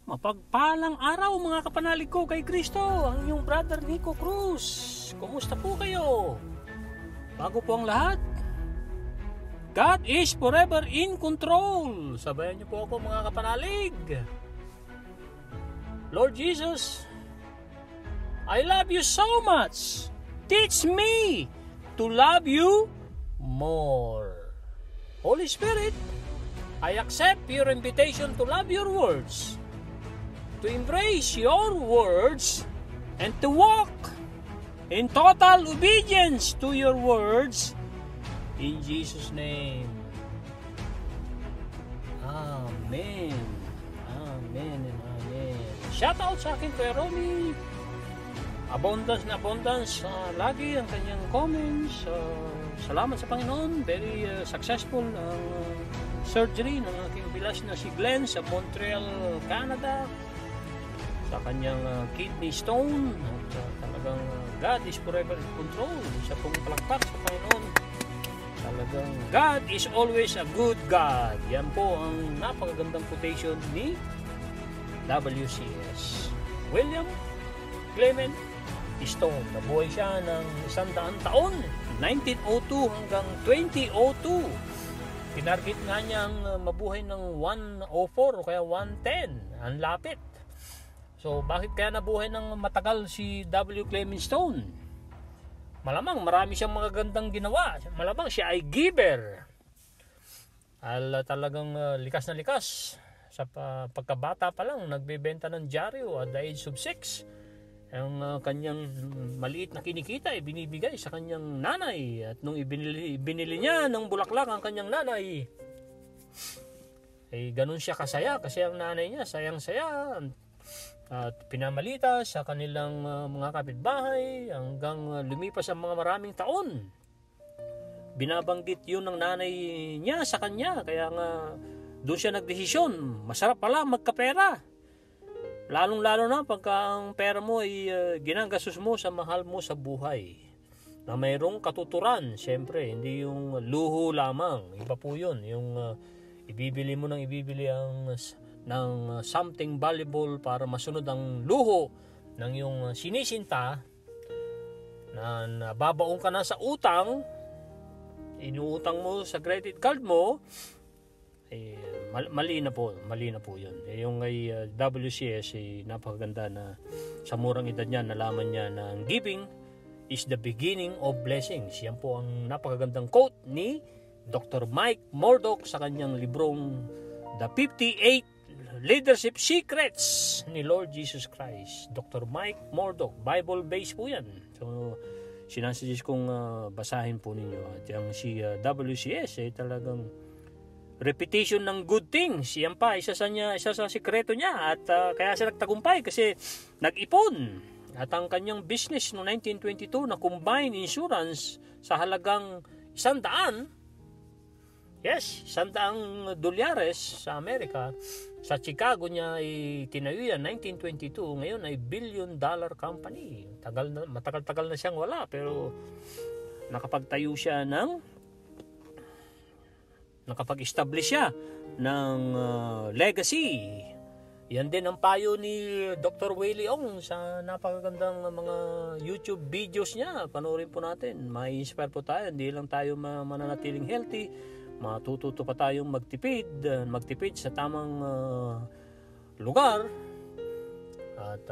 Mapagpalang araw mga kapanalig ko kay Kristo, ang inyong brother Nico Cruz. Kumusta po kayo? Bago po ang lahat, God is forever in control. Sabayan niyo po ako mga kapanalig. Lord Jesus, I love you so much. Teach me to love you more. Holy Spirit, I accept your invitation to love your words, to embrace your words, and to walk in total obedience to your words. In Jesus' name. Amen. Amen and amen. Shout out sa akin kay Romy. Abundance na abundance. Lagi ang kanyang comments. Salamat sa Panginoon. Very successful ang surgery ng aking bilas na si Glenn sa Montreal, Canada, sa kanyang kidney stone. At talagang God is forever in control. Isa pong palakpak sa Panginoon. Talagang God is always a good God. Yan po ang napakagandang quotation ni WCS William Clement Stone. Nabuhay siya ng 100 taon, 1902 hanggang 2002. Tinarget nga niyang mabuhay ng 104 o kaya 110. Ang lapit. So bakit kaya nabuhay ng matagal si W. Clement Stone? Malamang marami siyang mga gandang ginawa. Malamang siya ay giver. Talagang likas na likas. Sa pagkabata pa lang, nagbebenta ng dyaryo at the age of 6. Ang kanyang maliit na kinikita ay binibigay sa kanyang nanay. At nung ibinili niya ng bulaklak ang kanyang nanay, ay ganun siya kasaya kasi ang nanay niya sayang-saya. At pinamalita sa kanilang mga kapitbahay hanggang lumipas ang mga maraming taon. Binabanggit yun ng nanay niya sa kanya, kaya nga doon siya nagdesisyon, masarap pala magkapera. Lalong-lalo na pagka ang pera mo ay ginagastos mo sa mahal mo sa buhay. Na mayroong katuturan, siyempre, hindi yung luho lamang. Iba po yun, yung ibibili mo ng ibibili ng something valuable para masunod ang luho ng yung sinisinta na nababaong ka na sa utang, inuutang mo sa credit card mo, mali na po yun. Yung kay WCS ay napakaganda na sa murang edad niya nalaman niya na giving is the beginning of blessings. Yan po ang napakagandang quote ni Dr. Mike Murdock sa kanyang librong The 58 Leadership Secrets ni Lord Jesus Christ. Dr. Mike Murdock, Bible-based po yan. So, sinasuggest kong basahin po ninyo. At yung si WCS ay talagang repetition ng good things. Yan pa, isa sa sikreto niya. At kaya siya nagtagumpay kasi nag-ipon. At ang kanyang business no 1922 na combined insurance sa halagang $100, yes, $100 sa Amerika. Sa Chicago niya ay tinayo yan 1922. Ngayon ay $1 billion company. Matagal-tagal na siyang wala, pero nakapag-establish siya ng legacy. Yan din ang payo ni Dr. Willie Ong sa napakagandang mga YouTube videos niya. Panoorin po natin. Mai-inspire po tayo. Hindi lang tayo mananatiling healthy, matututo pa tayong magtipid sa tamang lugar. At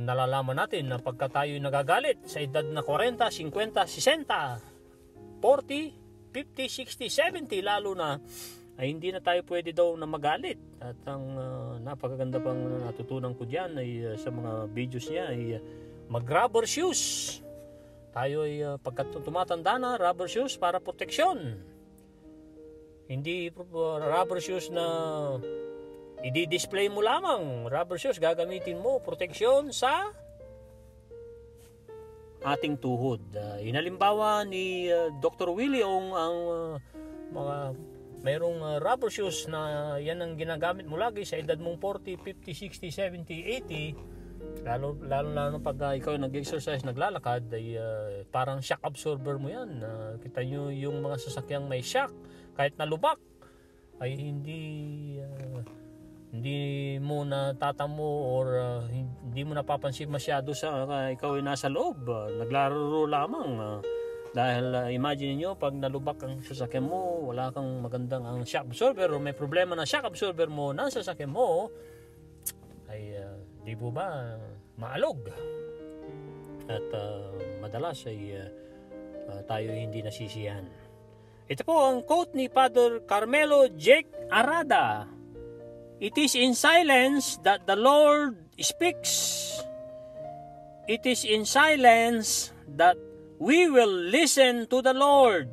nalalaman natin na pagka tayo nagagalit sa edad na 40, 50, 60, 40, 50, 60, 70 lalo na, ay hindi na tayo pwede daw na magalit. At ang napakaganda pang natutunan ko dyan ay sa mga videos niya ay mag-rubber shoes. Tayo ay pagka tumatanda na, rubber shoes para proteksyon. Hindi rubber shoes na i-display mo lamang. Rubber shoes gagamitin mo, proteksyon sa ating tuhod. Inalimbawa ni Dr. Willie Ong ang mayroong rubber shoes na yan ang ginagamit mo lagi sa edad mong 40, 50, 60, 70, 80. Lalo pag ikaw nag-exercise, naglalakad, ay parang shock absorber mo yan. Kita nyo yung mga sasakyang may shock, kahit nalubak, ay hindi hindi mo natatamo or hindi mo napapansin masyado sa ikaw ay nasa loob, naglaro lamang. Dahil imagine niyo pag nalubak ang sasakyan mo, wala kang magandang ang shock absorber o may problema na shock absorber mo nasa sasakyan mo, ay di po ba maalog? At madalas ay tayo hindi nasisiyahan. Ito po ang quote ni Father Carmelo Jake Arada. It is in silence that the Lord speaks. It is in silence that we will listen to the Lord.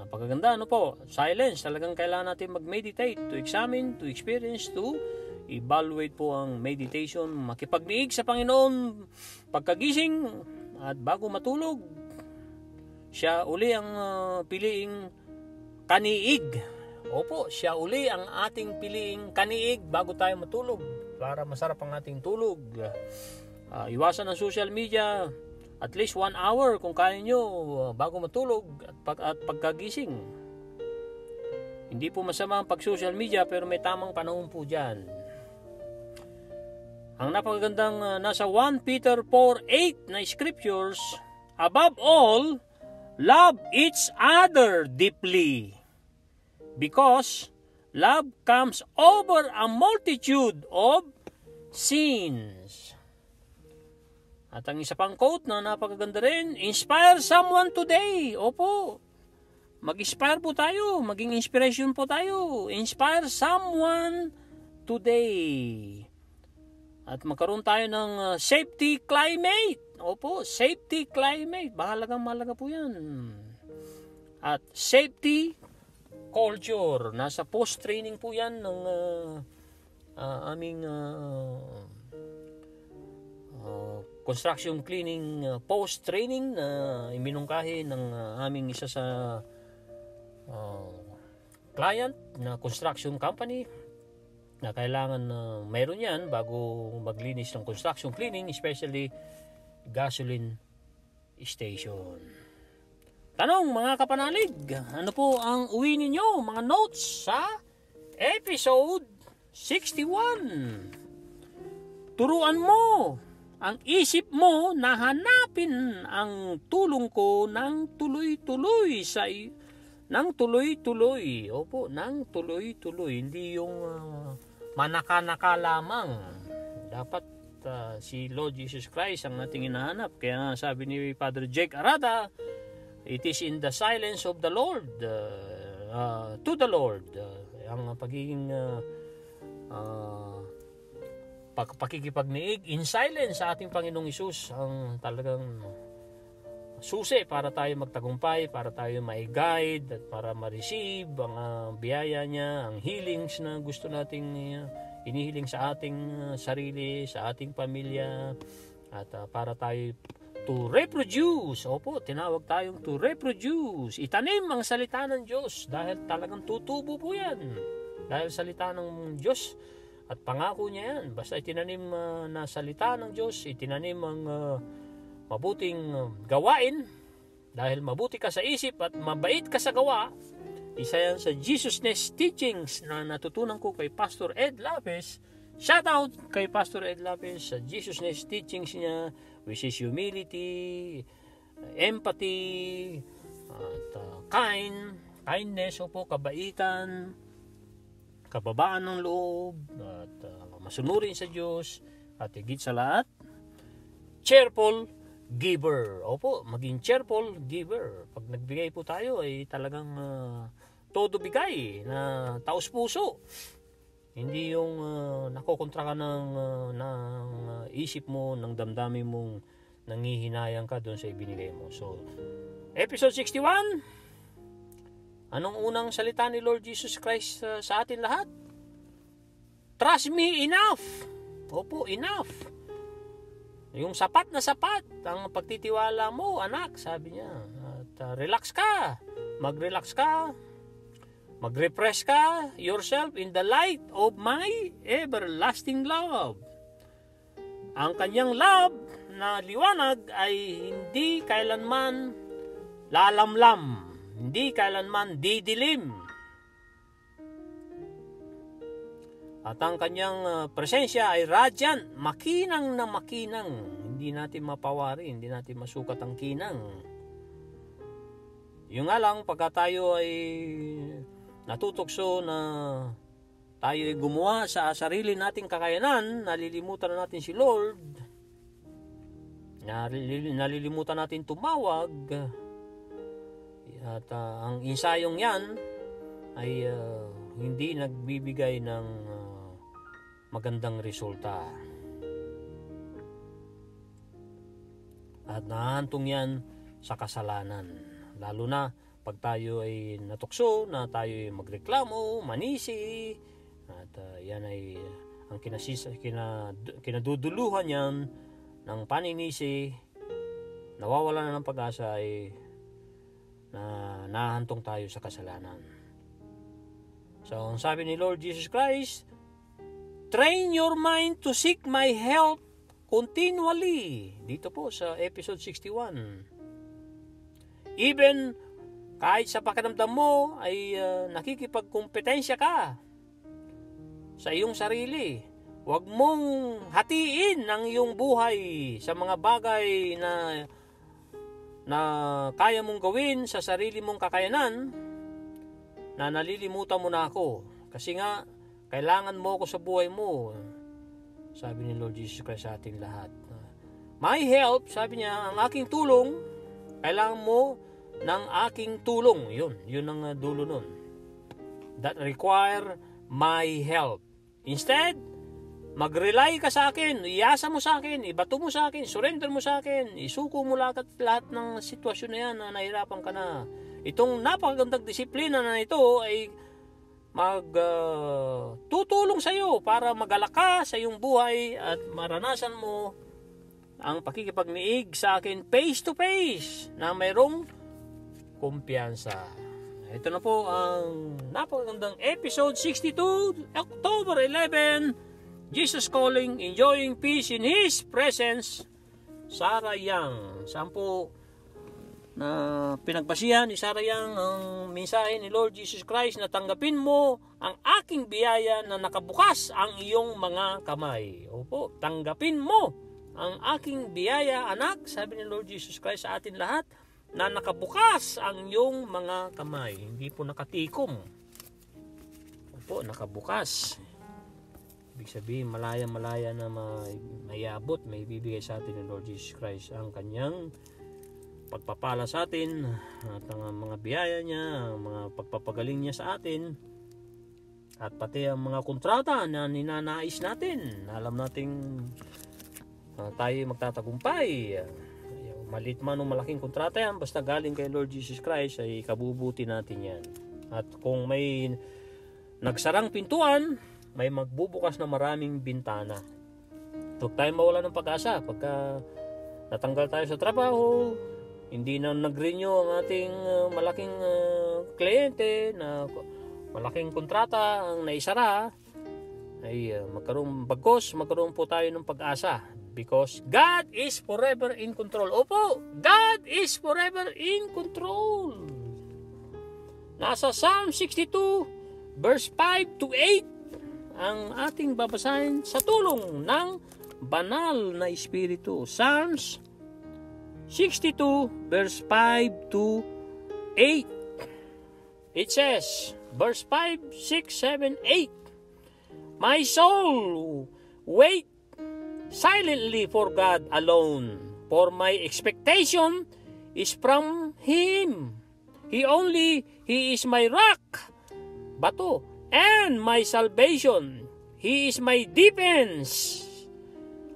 Napakaganda, ano po? Silence. Talagang kailangan natin mag-meditate, to examine, to experience, to evaluate po ang meditation. Makipagdiig sa Panginoon pagkagising at bago matulog. Siya uli ang piliing kaniig. Opo, siya uli ang ating piliing kaniig bago tayo matulog para masarap ang ating tulog. Iwasan ang social media at least 1 hour kung kaya nyo bago matulog at pagkagising. Hindi po masama ang pag-social media pero may tamang panahon po dyan. Ang napakagandang nasa 1 Peter 4:8 na scriptures, above all, love each other deeply, because love comes over a multitude of sins. At ang isa pang quote na napakaganda rin, inspire someone today. Opo, mag-inspire po tayo, maging inspiration po tayo. Inspire someone today. At magkaroon tayo ng safety climate. Opo, safety climate. Mahalaga po yan. At safety culture. Nasa post-training po yan ng aming construction cleaning post-training na iminungkahi ng aming isa sa client na construction company na kailangan mayroon yan bago maglinis ng construction cleaning, especially gasoline station. Tanong mga kapanalig, ano po ang uwi ninyo, mga notes sa episode 61? Turuan mo ang isip mo na hanapin ang tulong ko ng tuloy-tuloy ng tuloy-tuloy. Opo, ng tuloy-tuloy. Hindi yung manaka-naka lamang. Dapat si Lord Jesus Christ ang ating hinahanap. Kaya sabi ni Father Jake Arada, it is in the silence of the Lord, to the Lord. Ang pagiging pakikipagniig in silence sa ating Panginoong Hesus ang talagang susi para tayo magtagumpay, para tayo ma-guide at para ma-receive ang biyaya niya, ang healings na gusto nating inihiling sa ating sarili, sa ating pamilya, at para tayo to reproduce. Opo, tinawag tayong to reproduce. Itanim ang salita ng Diyos dahil talagang tutubo po yan. Dahil salita ng Diyos at pangako niya yan. Basta itinanim na salita ng Diyos, itinanim ang mabuting gawain, dahil mabuti ka sa isip at mabait ka sa gawa. Isa yan sa Jesusness teachings na natutunan ko kay Pastor Ed Lapez. Shout out kay Pastor Ed Lapez sa Jesusness teachings niya, which is humility, empathy, at kindness, opo, kabaitan, kababaan ng loob, at masunurin sa Diyos, at higit sa lahat, cheerful giver. Opo, maging cheerful giver. Pag nagbigay po tayo ay talagang todo bigay na taos puso. Hindi yung nakokontra ka ng isip mo, ng damdamin mong nangihinayang ka doon sa ibinigay mo. So, episode 61, anong unang salita ni Lord Jesus Christ sa atin lahat? Trust me enough. Opo, enough. Yung sapat na sapat ang pagtitiwala mo, anak, sabi niya. At relax ka. Mag-relax ka. Mag-refresh ka yourself in the light of my everlasting love. Ang kanyang love na liwanag ay hindi kailanman lalamlam. Hindi kailanman didilim. At ang kanyang presensya ay radiant, makinang na makinang. Hindi natin mapawari, hindi natin masukat ang kinang. Yung nga lang, pagka tayo ay natutukso na tayo ay gumawa sa sarili nating kakayanan, nalilimutan na natin si Lord, nalilimutan natin tumawag, at ang ensayong yan ay hindi nagbibigay ng magandang resulta. At nahahantong yan sa kasalanan. Lalo na pag tayo ay natukso, na tayo ay magreklamo, manisi, at yan ay ang kinaduduluhan yan ng paninisi, nawawala na ng pag-asa, ay na nahahantong tayo sa kasalanan. So, ang sabi ni Lord Jesus Christ, train your mind to seek my help continually. Dito po sa episode 61. Even kahit sa pakiramdam mo ay nakikipagkompetensya ka sa iyong sarili, huwag mong hatiin ang iyong buhay sa mga bagay na kaya mong gawin sa sarili mong kakayanan, na nalilimutan mo na ako. Kasi nga, kailangan mo ako sa buhay mo. Sabi ni Lord Jesus Christ sa ating lahat. My help, sabi niya, ang aking tulong, kailangan mo ng aking tulong. Yun ang dulo nun. That require my help. Instead, mag-rely ka sa akin, iasa mo sa akin, ibato mo sa akin, surrender mo sa akin, isuko mo lahat ng sitwasyon na yan na nahirapan ka na. Itong napakagandang disiplina na ito ay tutulong sa iyo para magalak ka sa iyong buhay at maranasan mo ang pakikipagniig sa akin face to face na mayroong kumpiyansa. Ito na po ang napakagandang episode 62, October 11, Jesus Calling, Enjoying Peace in His Presence, Sarah Young. Saan po na pinagbasihan ni Sarah Young ang mensahe ni Lord Jesus Christ na tanggapin mo ang aking biyaya na nakabukas ang iyong mga kamay. Opo, tanggapin mo ang aking biyaya, anak, sabi ni Lord Jesus Christ sa atin lahat, na nakabukas ang iyong mga kamay. Hindi po nakatikom. Opo, nakabukas. Ibig sabihin, malaya-malaya na mayabot, may bibigay sa atin ni Lord Jesus Christ ang kanyang pagpapala sa atin at ang mga biyaya niya, ang mga pagpapagaling niya sa atin, at pati ang mga kontrata na ninanais natin. Alam nating tayo magtatagumpay. Maliit man o malaking kontrata yan, basta galing kay Lord Jesus Christ, ay kabubuti natin yan. At kung may nagsarang pintuan, may magbubukas na maraming bintana. Huwag tayo mawala ng pag-asa. Pagka natanggal tayo sa trabaho, hindi na nag-renew ang ating malaking kliyente, na malaking kontrata ang naisara, ay magkaroon po tayo ng pag-asa. Because God is forever in control. Opo, God is forever in control. Nasa Psalm 62, verse 5 to 8, ang ating babasahin sa tulong ng banal na Espiritu. Psalms 62, verse 5 to 8. It says, verse 5, 6, 7, 8, my soul, wait silently for God alone, for my expectation is from Him. He is my rock, bato, and my salvation. He is my defense.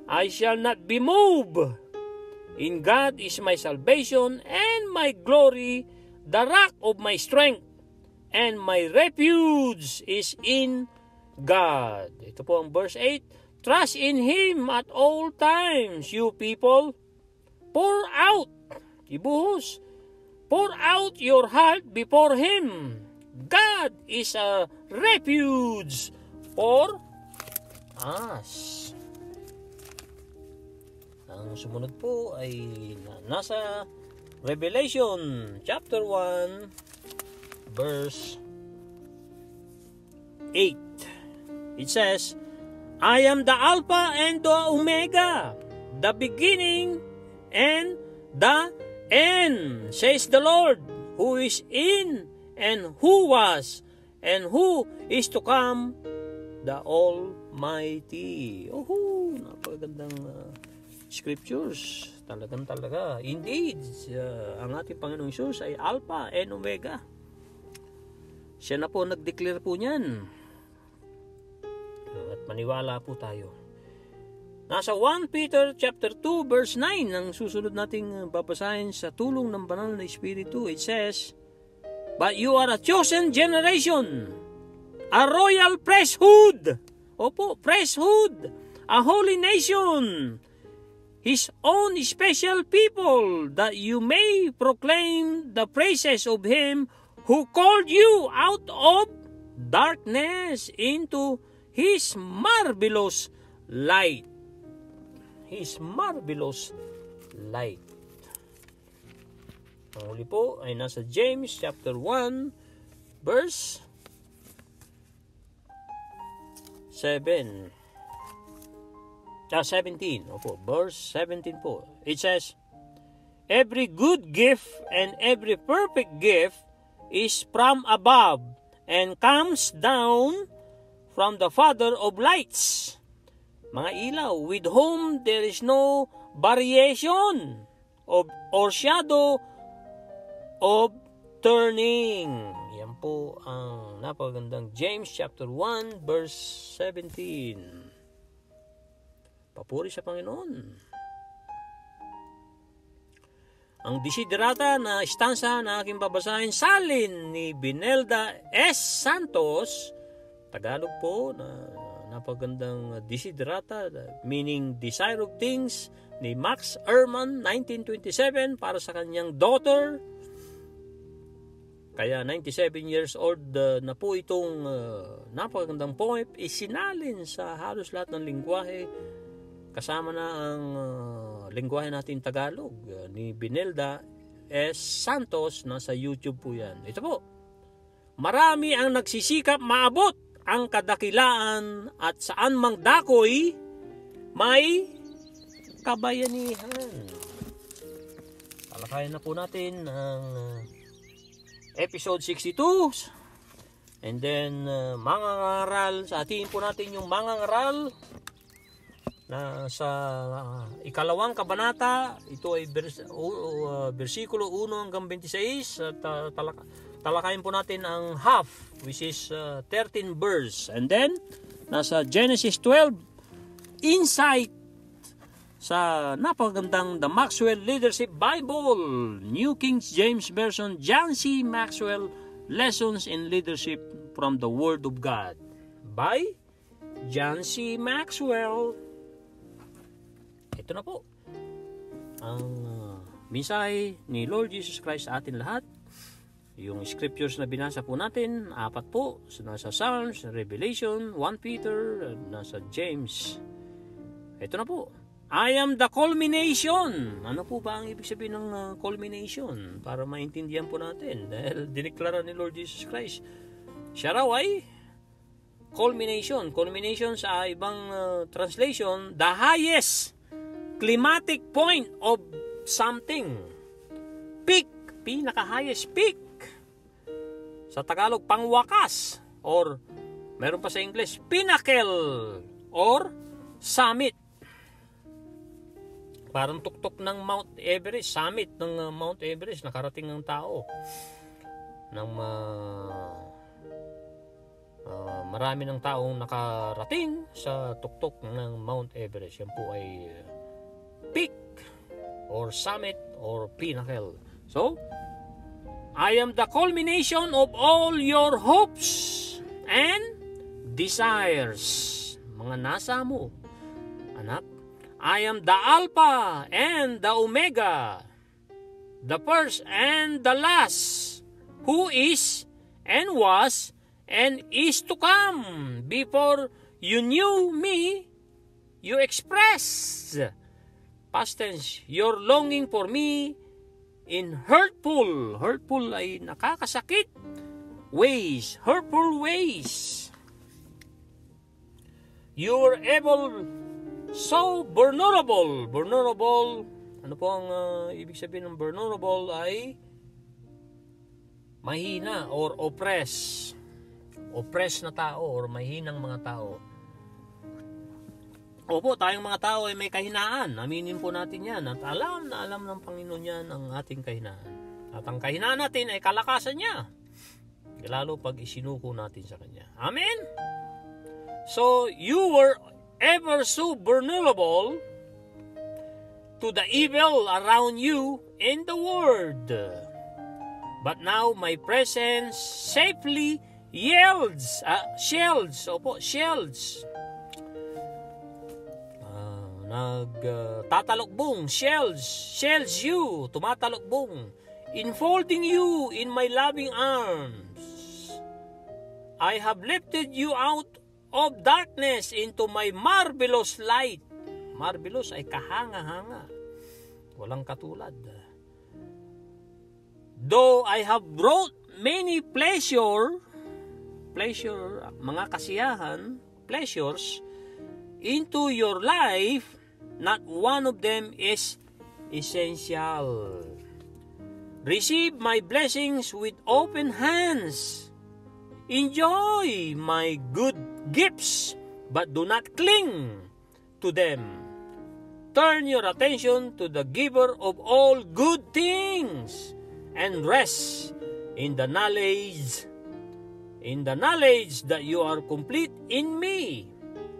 I shall not be moved. In God is my salvation and my glory, the rock of my strength, and my refuge is in God. Ito po ang verse 8. Trust in Him at all times, you people. Pour out, ibuhos, pour out your heart before Him. God is a refuge for us. Ang sumunod po ay nasa Revelation chapter 1 verse 8. It says, I am the Alpha and the Omega, the beginning and the end, says the Lord, who is in and who was and who is to come, the Almighty. Napakagandang scriptures. Talaga. Indeed, ang ating Panginoong Hesus ay Alpha and Omega. Siya na po nag-declare po niyan. At maniwala po tayo. Nasa 1 Peter chapter 2 verse 9 ang susunod nating babasahin sa tulong ng Banal na Espiritu. It says, but you are a chosen generation, a royal priesthood. Opo, priesthood. A holy nation, His own special people, that you may proclaim the praises of Him who called you out of darkness into His marvelous light. His marvelous light. Ang huli po ay nasa James chapter 1 verse 17. Opo, verse 17 po. It says, every good gift and every perfect gift is from above and comes down from the Father of lights. Mga ilaw, with whom there is no variation or shadow of turning. Yan po ang napakagandang James chapter 1 verse 17. Papuri sa Panginoon. Ang desiderata na istansa na aking babasahin, salin ni Binelda S. Santos, Tagalog po, na napagandang desiderata, meaning desire of things, ni Max Ehrman, 1927, para sa kanyang daughter. Kaya 97 years old na po itong napagandang poem, isinalin sa halos lahat ng lingwahe, kasama na ang lingwahe natin Tagalog, ni Binelda S. Santos. Nasa YouTube po yan. Ito po, marami ang nagsisikap maabot ang kadakilaan at saan mang dakoy may kabayanihan. Talakayan na po natin ang episode 62. And then mga ngaral, sa atin po natin yung mga ngaral na sa ikalawang kabanata. Ito ay versikulo 1 hanggang 26. At talakayin po natin ang half, which is 13 verse. And then nasa Genesis 12, insight sa napakagandang The Maxwell Leadership Bible, New King James Version, John C. Maxwell, Lessons in Leadership from the Word of God, by John C. Maxwell. Ito na po ang mensahe ni Lord Jesus Christ sa atin lahat. Yung scriptures na binasa po natin, 4 po, nasa Psalms, Revelation, 1 Peter, nasa James. Ito na po, I am the culmination. Ano po ba ang ibig sabihin ng culmination? Para maintindihan po natin, dahil dineklara ni Lord Jesus Christ, siya raw ay culmination. Culmination sa ibang translation, the highest climatic point of something. Peak, pinaka-highest peak. Sa Tagalog, pangwakas. Or, meron pa sa English, pinnacle. Or, summit. Parang tuktok ng Mount Everest, summit ng Mount Everest, nakarating ng tao. Ng marami ng taong nakarating sa tuktok ng Mount Everest. Yan po ay peak or summit or pinnacle. So, I am the culmination of all your hopes and desires. Mga nasa mo, anak. I am the Alpha and the Omega, the first and the last, who is and was and is to come. Before you knew me, you expressed, past tense, your longing for me in hurtful ay nakakasakit, ways, hurtful ways. You were able so vulnerable. Vulnerable, ano po ang ibig sabihin ng vulnerable ay mahina or oppress. Oppress na tao or mahinang mga tao. Opo, tayong mga tao ay may kahinaan. Aminin po natin yan. At alam na alam ng Panginoon yan ang ating kahinaan. At ang kahinaan natin ay kalakasan niya. Lalo pag isinuko natin sa Kanya. Amen? So, you were ever so vulnerable to the evil around you in the world. But now, my presence safely shields. Tatalokbong, shields you, tumatalokbong, enfolding you in my loving arms. I have lifted you out of darkness into my marvelous light. Marvelous ay kahanga-hanga. Walang katulad. Though I have brought many pleasure, mga kasiyahan, pleasures, into your life, not one of them is essential. Receive my blessings with open hands. Enjoy my good gifts, but do not cling to them. Turn your attention to the giver of all good things and rest in the knowledge that you are complete in me.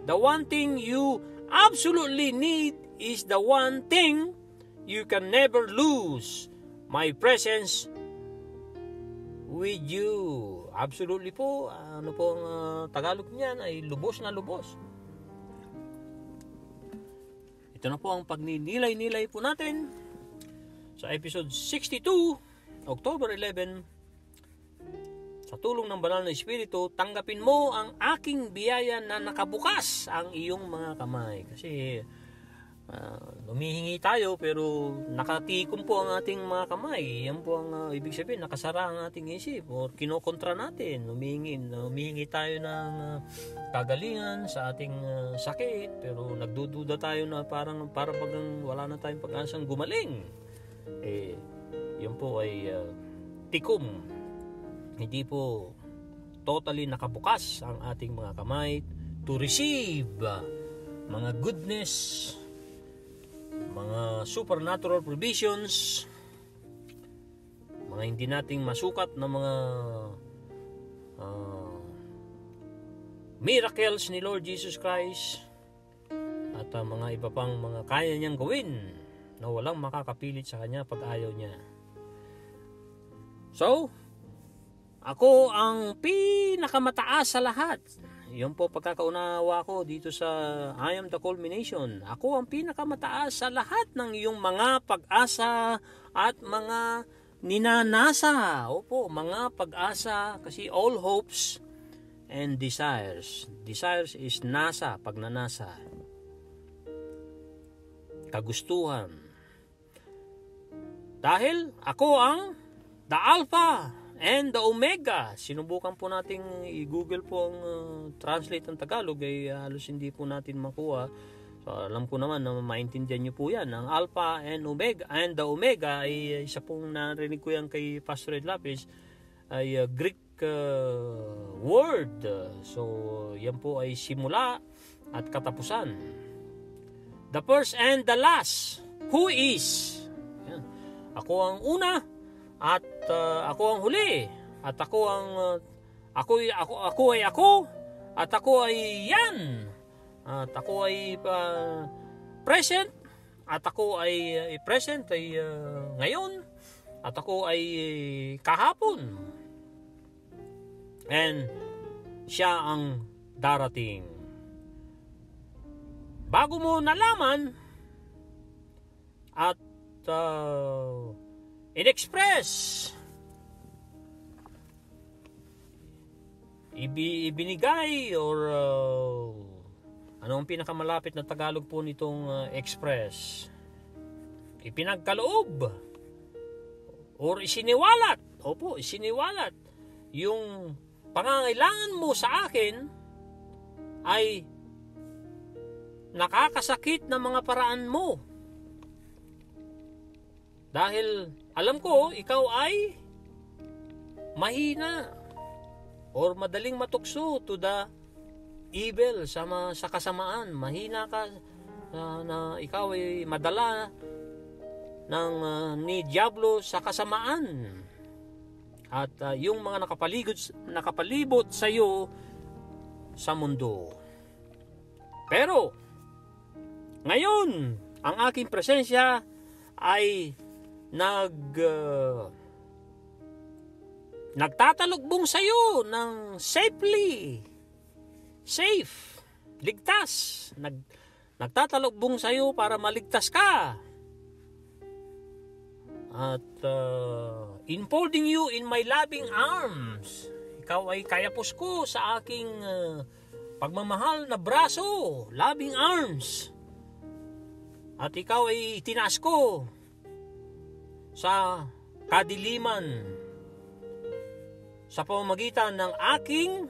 The one thing you absolutely need is the one thing you can never lose, my presence with you. Absolutely po, ano po ang Tagalog niyan ay lubos na lubos. Ito na po ang pagninilay-nilay po natin sa episode 62, October 11. Sa tulong ng Banal na Espiritu, tanggapin mo ang aking biyaya na nakabukas ang iyong mga kamay. Kasi humihingi tayo pero nakatikom po ang ating mga kamay. Yan po ang ibig sabihin, nakasara ang ating isip or kinokontra natin. Humihingi tayo ng kagalingan sa ating sakit pero nagdududa tayo na para bagang wala na tayong pag-asang gumaling. Yan po ay tikom. Hindi po totally nakabukas ang ating mga kamay to receive mga goodness, mga supernatural provisions, mga hindi nating masukat na mga miracles ni Lord Jesus Christ at mga iba pang mga kaya niyang gawin na walang makakapilit sa Kanya pag ayaw niya. So, ako ang pinakamataas sa lahat. Yun po pagkakaunawa ko dito sa I am the culmination. Ako ang pinakamataas sa lahat ng iyong mga pag-asa at mga ninanasa. Opo, mga pag-asa kasi all hopes and desires. Desires is nasa, pagnanasa. Kagustuhan. Dahil ako ang the Alpha and the Omega. Sinubukan po nating i-google po ang translate ng Tagalog ay halos hindi po natin makuha. So, alam ko naman na maintindihan nyo po yan. Ang Alpha and Omega and the Omega ay isa pong narinig ko yan kay Pastor Ed Lapis ay Greek word. So yan po ay simula at katapusan. The first and the last. Who is? Yan. Ako ang una at ako ang huli at ako ay ako at ako ay yan at ako ay present at ako ay present ay ngayon at ako ay kahapon and siya ang darating. Bago mo nalaman at in-express, ibinigay or anong pinakamalapit na Tagalog po nitong express? Ipinagkaloob or isiniwalat. Opo, isiniwalat. Yung pangangailangan mo sa akin ay nakakasakit na mga paraan mo. Dahil alam ko, ikaw ay mahina or madaling matukso to the evil, sa kasamaan. Mahina ka na ikaw ay madala ni Diablo sa kasamaan. At yung mga nakapalibot sa iyo sa mundo. Pero ngayon, ang aking presensya ay nagtatalukbong sa iyo ng safe, ligtas. Nagtatalukbong sa iyo para maligtas ka. At enfolding you in my loving arms. Ikaw ay kayapos ko sa aking pagmamahal na braso, loving arms. At ikaw ay tinaas ko sa kadiliman sa pamamagitan ng aking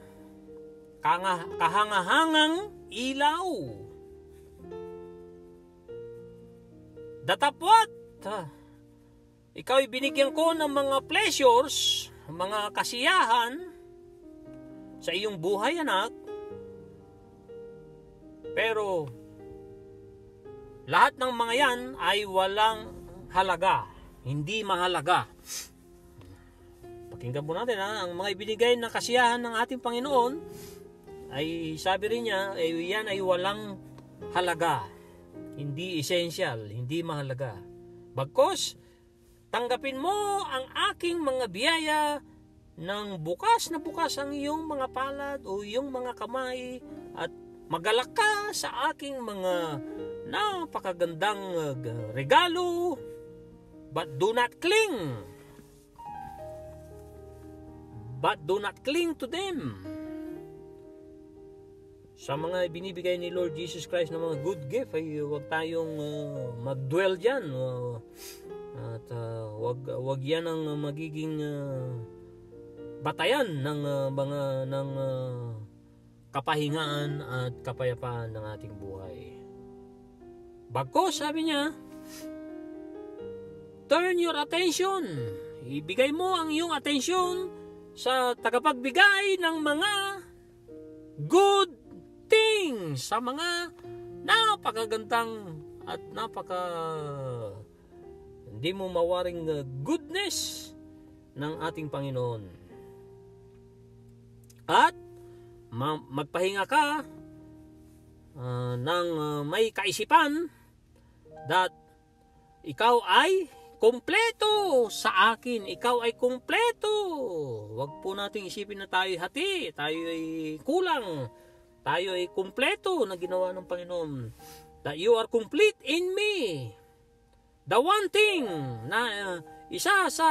kahangahangang ilaw. Datapwat, ikaw ay binigyan ko ng mga pleasures, mga kasiyahan sa iyong buhay, anak. Pero lahat ng mga yan ay walang halaga, hindi mahalaga. Pakinggan po natin, ang mga ibinigay na kasiyahan ng ating Panginoon ay sabi rin niya, yan ay walang halaga, hindi essential, hindi mahalaga. Bagkus, tanggapin mo ang aking mga biyaya ng bukas na bukas ang iyong mga palad o iyong mga kamay at magalak ka sa aking mga napakagandang regalo. But do not cling. But do not cling to them. Sa mga binibigay ni Lord Jesus Christ na mga good gift ay huwag tayong mag-dwell dyan. At wag yan ang magiging batayan ng kapahingaan at kapayapaan ng ating buhay. Bagkus, sabi niya, turn your attention. Ibigay mo ang iyong atensyon sa tagapagbigay ng mga good things, sa mga napakagandang at hindi mo mawaring goodness ng ating Panginoon. At magpahinga ka ng may kaisipan that ikaw ay kumpleto sa akin. Ikaw ay kumpleto. Huwag po nating isipin na tayo hati, tayo ay kulang. Tayo ay kumpleto na ginawa ng Panginoon. That you are complete in me. The one thing na isa sa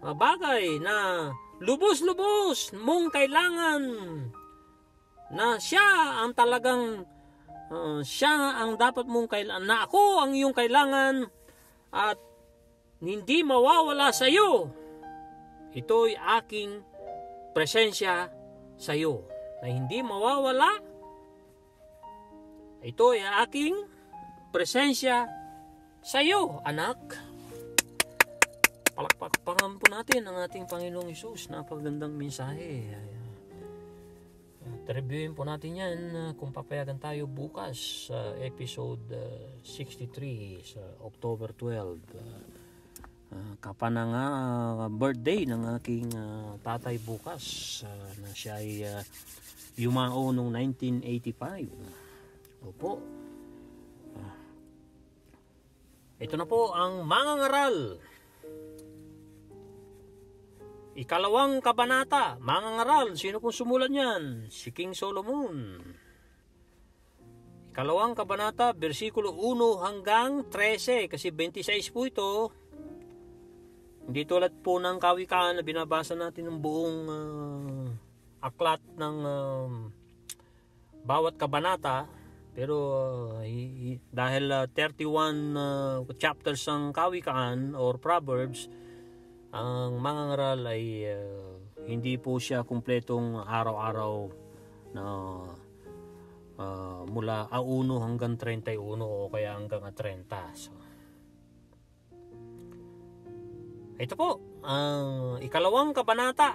bagay na lubos-lubos mong kailangan, na siya ang talagang siya ang dapat mong kailangan, na ako ang iyong kailangan at hindi mawawala sa iyo. Ito'y aking presensya sa iyo na hindi mawawala. Ito'y aking presensya sa iyo, anak. Palakpakan po natin ang ating Panginoong Hesus. Napagandang mensahe. Reviewin po natin yan kung papayagan tayo bukas sa episode 63 sa October 12. Kapanang birthday ng aking tatay bukas na siya ay yumao noong 1985. Opo. Ito na po ang mangangaral. Ikalawang kabanata, mangangaral. Sino pong sumulat niyan? Si King Solomon. Ikalawang kabanata, versikulo 1 hanggang 13. Kasi 26 po ito. Hindi tulad po ng kawikaan na binabasa natin ng buong aklat ng bawat kabanata. Pero dahil 31 chapters ang kawikaan or proverbs, ang mangangaral ay hindi po siya kumpletong araw-araw na mula 1 hanggang 31 o kaya hanggang 30. So, ito po, ang ikalawang kabanata.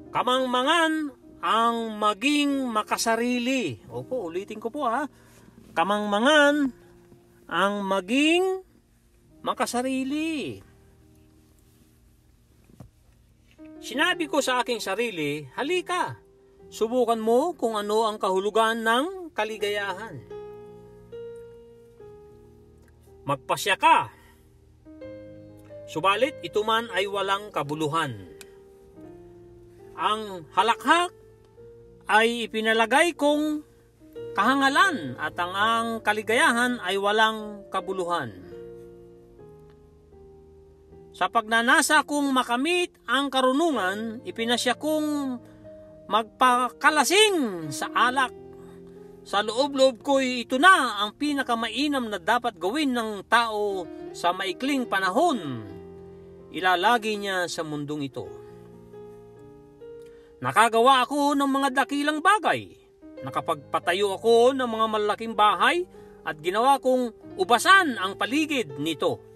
Kamangmangan ang maging makasarili. Opo, ulitin ko po ha. Kamangmangan ang maging makasarili. Sinabi ko sa aking sarili, halika, subukan mo kung ano ang kahulugan ng kaligayahan. Magpasya ka. Subalit ito man ay walang kabuluhan. Ang halakhak ay ipinalagay kong kahangalan at ang kaligayahan ay walang kabuluhan. Sa pagnanasa kong makamit ang karunungan, ipinasya kong magpakalasing sa alak. Sa loob-loob ko'y ito na ang pinakamainam na dapat gawin ng tao sa maikling panahon. Ilalagi niya sa mundong ito. Nakagawa ako ng mga dakilang bagay. Nakapagpatayo ako ng mga malaking bahay at ginawa kong ubasan ang paligid nito.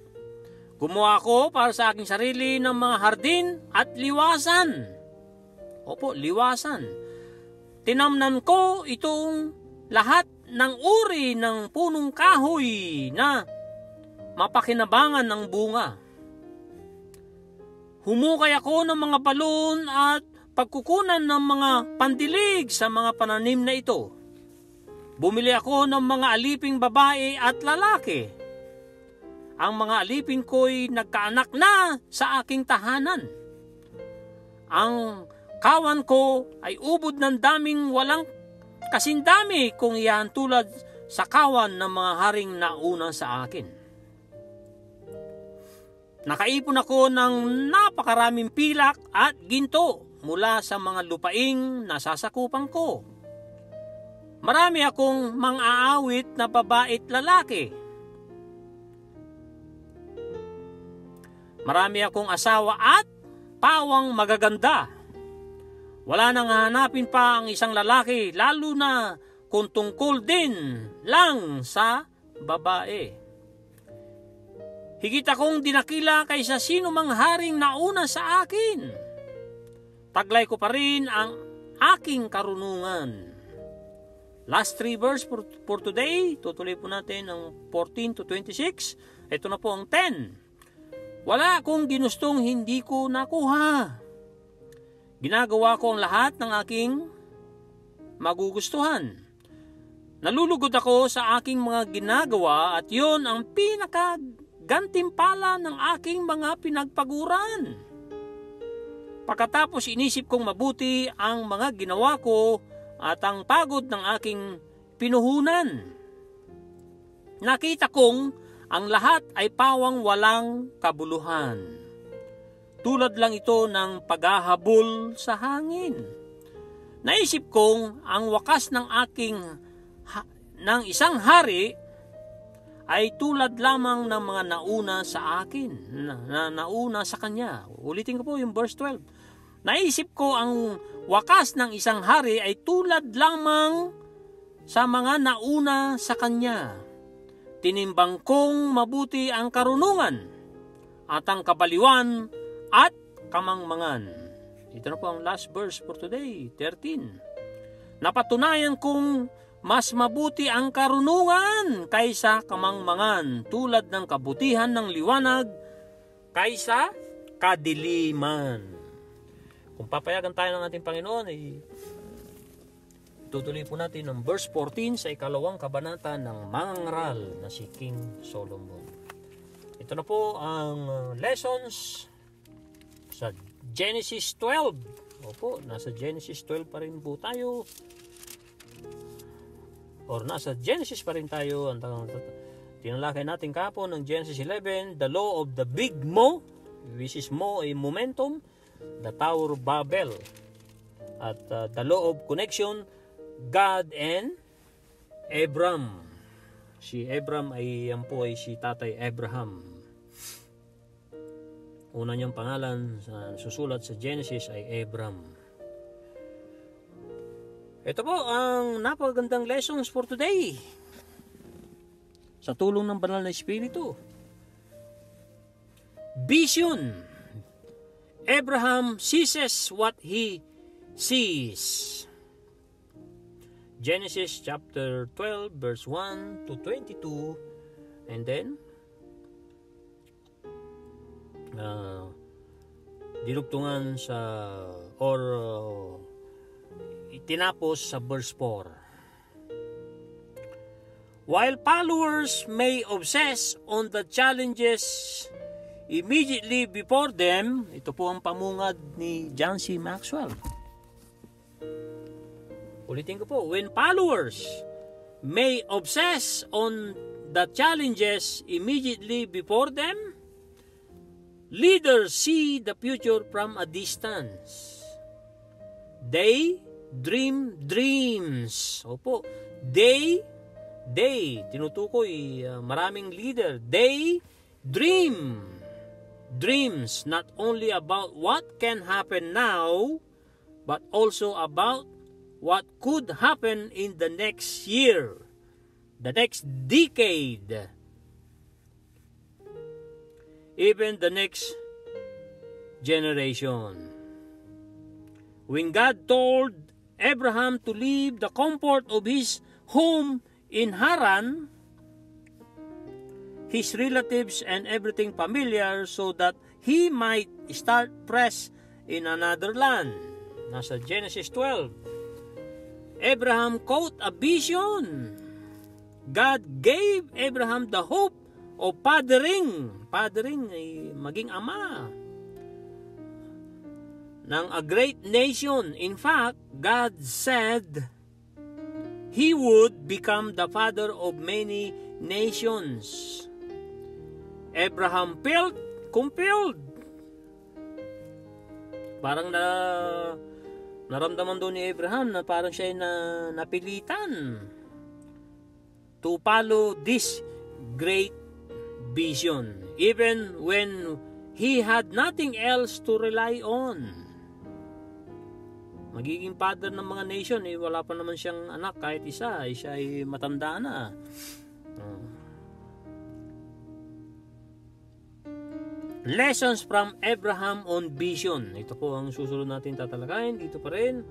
Gumawa ako para sa aking sarili ng mga hardin at liwasan. Opo, liwasan. Tinamnan ko itong lahat ng uri ng punong kahoy na mapakinabangan ng bunga. Humukay ako ng mga balon at pagkukunan ng mga pandilig sa mga pananim na ito. Bumili ako ng mga aliping babae at lalaki. Ang mga alipin ko'y nagkaanak na sa aking tahanan. Ang kawan ko ay ubod ng daming walang kasindami kung iyan tulad sa kawan ng mga haring nauna sa akin. Nakaipon ako ng napakaraming pilak at ginto mula sa mga lupaing nasasakupan ko. Marami akong mang-aawit na babait lalaki. Marami akong asawa at pawang magaganda. Wala nang hahanapin pa ang isang lalaki, lalo na kung tungkol din lang sa babae. Higit akong dinakila kaysa sino mang haring nauna sa akin. Taglay ko pa rin ang aking karunungan. Last 3 verse for today. Tutuloy po natin ang 14 to 26. Ito na po ang 10. Wala akong ginustong hindi ko nakuha. Ginagawa ko ang lahat ng aking magugustuhan. Nalulugod ako sa aking mga ginagawa at yon ang pinakagantimpala ng aking mga pinagpaguran. Pagkatapos inisip kong mabuti ang mga ginawa ko at ang pagod ng aking pinuhunan. Nakita kong ang lahat ay pawang walang kabuluhan. Tulad lang ito ng paghahabol sa hangin. Naisip kong ang wakas ng ng isang hari ay tulad lamang ng mga nauna sa akin, nauna sa kanya. Ulitin ko po yung verse 12. Naisip ko ang wakas ng isang hari ay tulad lamang sa mga nauna sa kanya. Tinimbang kong mabuti ang karunungan at ang kabaliwan at kamangmangan. Ito na po ang last verse for today, 13. Napatunayan kong mas mabuti ang karunungan kaysa kamangmangan, tulad ng kabutihan ng liwanag kaysa kadiliman. Kung papayagan tayo ng ating Panginoon, tutuloy po natin ang verse 14 sa ikalawang kabanata ng mangangaral na si King Solomon. Ito na po ang lessons sa Genesis 12. Opo, nasa Genesis 12 pa rin po tayo. Or nasa Genesis pa rin tayo. Tinalakay natin kapon ng Genesis 11, the law of the big Mo, which is Mo ay momentum, the Tower of Babel, at the law of connection, God and Abram. Si Abram ay yan po ay si Tatay Abraham. Una niyang pangalan susulat sa Genesis ay Abram. Ito po ang napakagandang lessons for today. Sa tulong ng Banal na Espiritu. Vision. Abraham sees what he sees. Genesis chapter 12 verse 1 to 22. And then dinugtungan sa tinapos sa verse 4. While followers may obsess on the challenges immediately before them, ito po ang pamungad ni John C. Maxwell. Ulitin ko po, when followers may obsess on the challenges immediately before them, leaders see the future from a distance. They dream dreams. Opo, they, tinutukoy maraming leader. They dream dreams not only about what can happen now, but also about what could happen in the next year, the next decade, even the next generation. When God told Abraham to leave the comfort of his home in Haran, his relatives and everything familiar, so that he might start fresh in another land. Nasa Genesis 12. Abraham caught a vision. God gave Abraham the hope of fathering ay maging ama ng a great nation. In fact, God said he would become the father of many nations. Abraham felt compelled. Parang naramdaman doon ni Abraham na parang siya ay napilitan to follow this great vision, even when he had nothing else to rely on. Magiging father ng mga nation, wala pa naman siyang anak kahit isa, siya ay matanda na. Lessons from Abraham on vision. Ito po ang susunod natin tatalakayin dito pa rin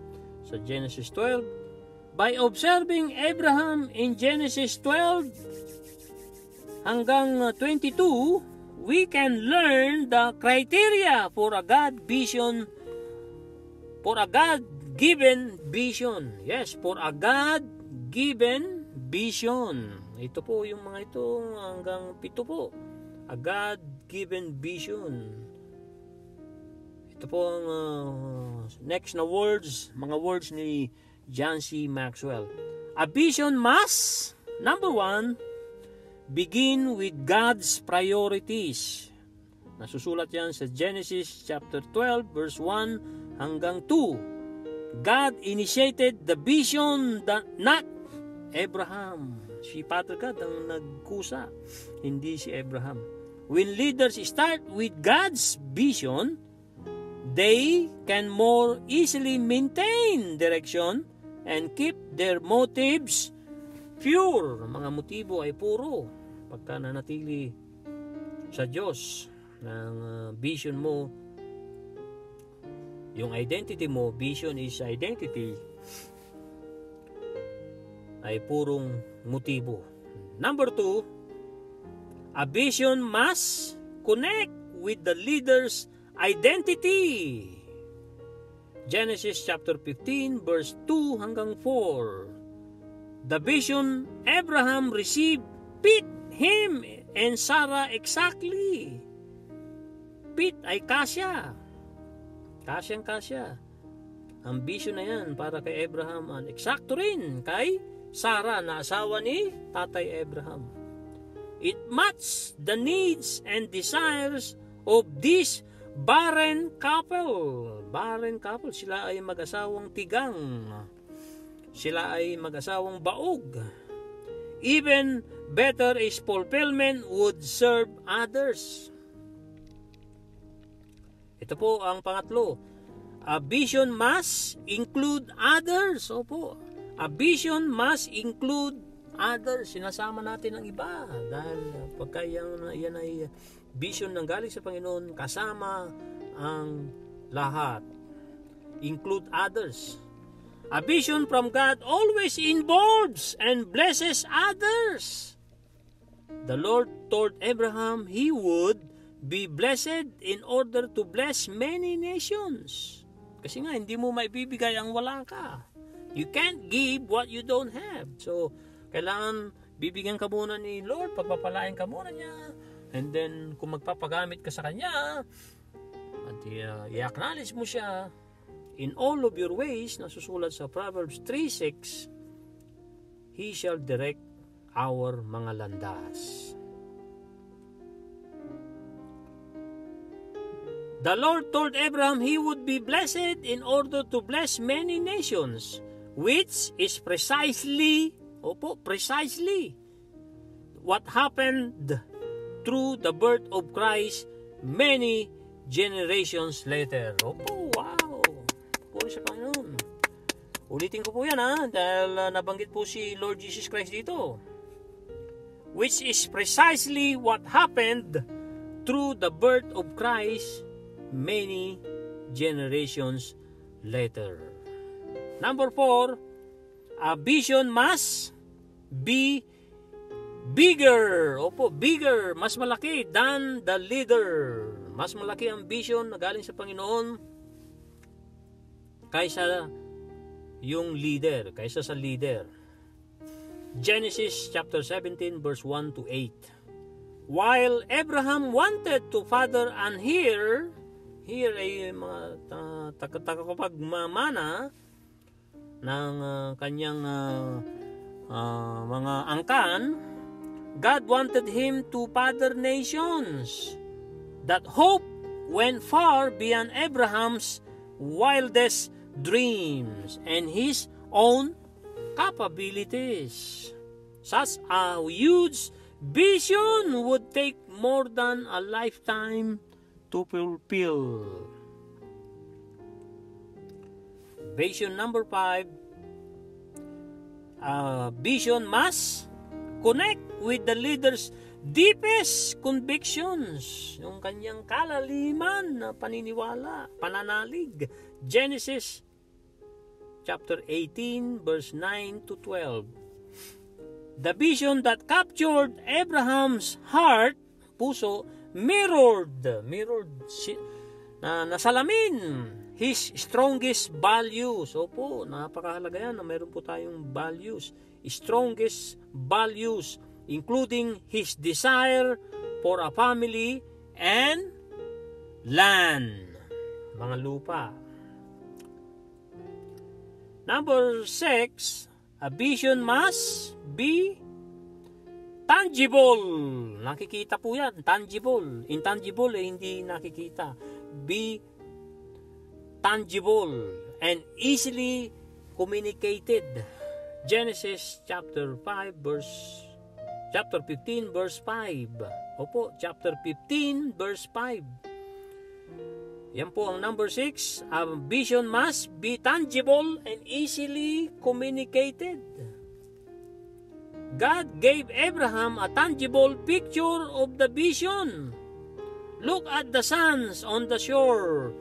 sa Genesis 12. By observing Abraham in Genesis 12 hanggang 22, we can learn the criteria for a God-given vision. Yes, for a God-given vision. Ito po yung mga ito hanggang 7 po. A God-given vision. Ito po ang next na words, mga words ni John C. Maxwell. A vision must, number 1, begin with God's priorities. Nasusulat yan sa Genesis chapter 12 verse 1 hanggang 2. God initiated the vision, not Abraham. Si Father God ang nagkusa, hindi si Abraham. When leaders start with God's vision, they can more easily maintain direction and keep their motives pure. Mga motibo ay puro pagka nanatili sa Diyos. Ng vision mo, yung identity mo, vision is identity, ay purong motibo. Number 2, a vision must connect with the leader's identity. Genesis chapter 15 verse 2 hanggang 4. The vision Abraham received fit him and Sarah exactly. Fit ay kasya. Kasyang-kasya. Ang vision na yan para kay Abraham, eksakto rin kay Sarah na asawa ni Tatay Abraham. It matches the needs and desires of this barren couple. Barren couple, sila ay mag-asawang tigang. Sila ay mag-asawang baog. Even better is fulfillment would serve others. Ito po ang pangatlo. A vision must include others. Opo. A vision must include others. Sinasama natin ang iba. Dahil pagka yan ay vision ng galing sa Panginoon, kasama ang lahat. Include others. A vision from God always involves and blesses others. The Lord told Abraham he would be blessed in order to bless many nations. Kasi nga, hindi mo maibibigay ang wala ka. You can't give what you don't have. So, kailangan bibigyan ka muna ni Lord, pagpapalain ka muna niya. And then, kung magpapagamit ka sa Kanya, at i-acknowledge mo siya, in all of your ways, nasusulat sa Proverbs 3:6, He shall direct our mga landas. The Lord told Abraham he would be blessed in order to bless many nations, which is precisely what happened through the birth of Christ many generations later. Opo, wow! Puri sa Panginoon. Ulitin ko po yan dahil nabanggit po si Lord Jesus Christ dito. Which is precisely what happened through the birth of Christ many generations later. Number 4, a vision must be bigger. Opo, bigger, mas malaki than the leader. Mas malaki ang vision na galing sa Panginoon kaysa yung leader, kaysa sa leader. Genesis chapter 17 verse 1 to 8. While Abraham wanted to father and here ay mga tagapagmamana ng kanyang mga angkan, God wanted him to father nations. That hope went far beyond Abraham's wildest dreams and his own capabilities. Such a huge vision would take more than a lifetime to fulfill. Vision number 5. Vision must connect with the leader's deepest convictions, yung kanyang kalaliman na paniniwala, pananalig. Genesis chapter 18 verse 9 to 12. The vision that captured Abraham's heart, puso, mirrored nasalamin his strongest values. Opo, napakahalaga yan na mayroon po tayong values, strongest values, including his desire for a family and land, mga lupa. Number 6, a vision must be tangible. Nakikita po yan, tangible. Intangible hindi nakikita. Be tangible and easily communicated. Genesis chapter 15 verse 5. Opo, chapter 15 verse 5. Yan po ang number 6. A vision must be tangible and easily communicated. God gave Abraham a tangible picture of the vision. Look at the sands on the shore.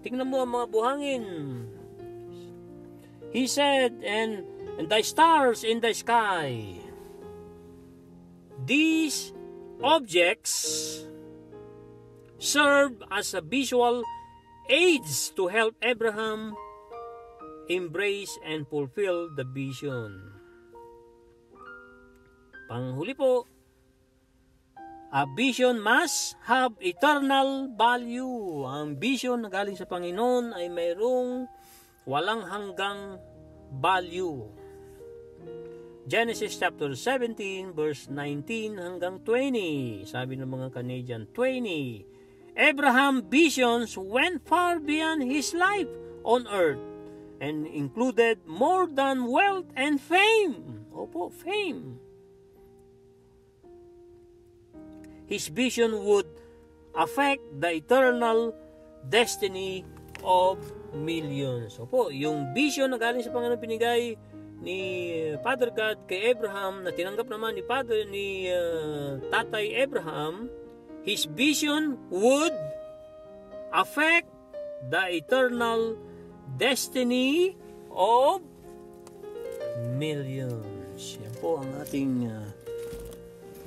Tingnan mo ang mga buhangin. He said, and the stars in the sky. These objects serve as a visual aids to help Abraham embrace and fulfill the vision. Panghuli po, a vision must have eternal value. Ang vision na galing sa Panginoon ay mayroong walang hanggang value. Genesis chapter 17 verse 19 hanggang 20. Sabi ng mga Canadian, 20. Abraham's visions went far beyond his life on earth and included more than wealth and fame. Opo, fame. His vision would affect the eternal destiny of millions. Opo, yung vision na galing sa Panginoon binigay ni Father God kay Abraham, na tinanggap naman ni Tatay Abraham, his vision would affect the eternal destiny of millions. Yan po ang ating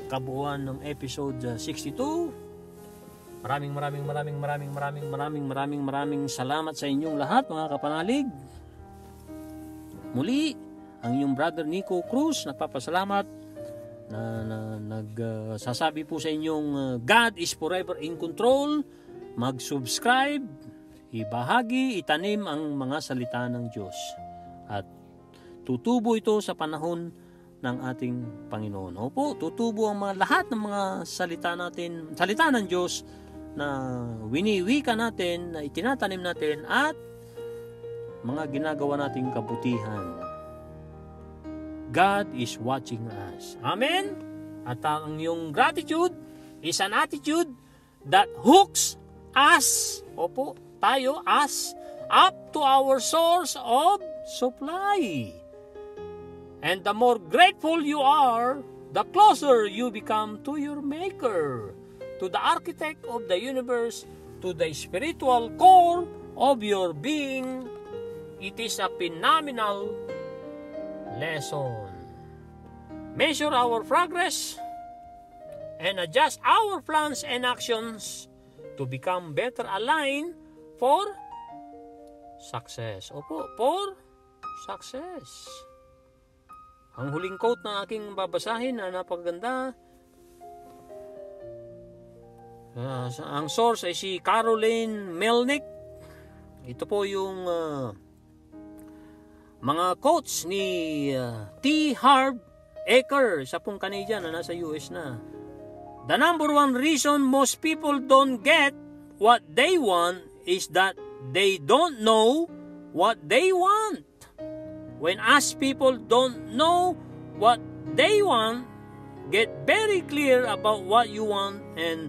kabuuan ng episode 62. Maraming salamat sa inyong lahat, mga kapanalig. Muli, ang inyong brother Nico Cruz nagpapasalamat na nagsasabi po sa inyong God is forever in control. Mag-subscribe, ibahagi, itanim ang mga salita ng Diyos. At tutubo ito sa panahon ng ating Panginoon. Opo, tutubo ang lahat ng mga salita ng Diyos na winiwika natin, na itinatanim natin, at mga ginagawa nating kabutihan. God is watching us. Amen? At ang iyong gratitude is an attitude that hooks us, opo, tayo, us, up to our source of supply. And the more grateful you are, the closer you become to your Maker, to the architect of the universe, to the spiritual core of your being. It is a phenomenal lesson. Measure our progress and adjust our plans and actions to become better aligned for success. Opo, for success. Ang huling quote na aking babasahin na napakaganda. Ang source ay si Caroline Melnick. Ito po yung mga quotes ni T. Harv Eker, isa pong Canadian na nasa US na. The number one reason most people don't get what they want is that they don't know what they want. When asked, people don't know what they want, get very clear about what you want and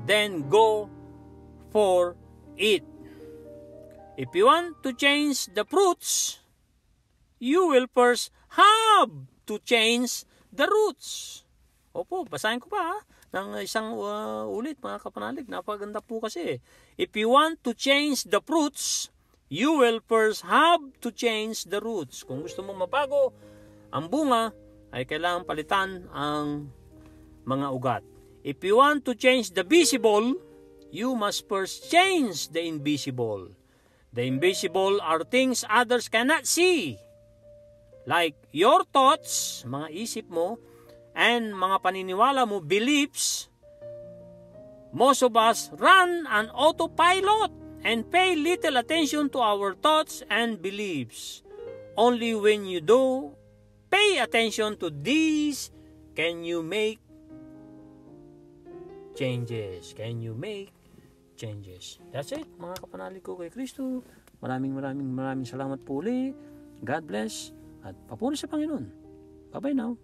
then go for it. If you want to change the fruits, you will first have to change the roots. Opo, basahin ko pa ng isang ulit, mga kapanalig. Napaganda po kasi. If you want to change the fruits, you will first have to change the roots. Kung gusto mong mabago ang bunga, ay kailangan palitan ang mga ugat. If you want to change the visible, you must first change the invisible. The invisible are things others cannot see. Like your thoughts, mga isip mo, and mga paniniwala mo, beliefs. Most of us run an autopilot and pay little attention to our thoughts and beliefs. Only when you do pay attention to these can you make changes. Can you make changes? That's it, mga kapanalig ko kay Kristo. Maraming salamat po ulit. God bless. At papuri sa Panginoon. Bye-bye now.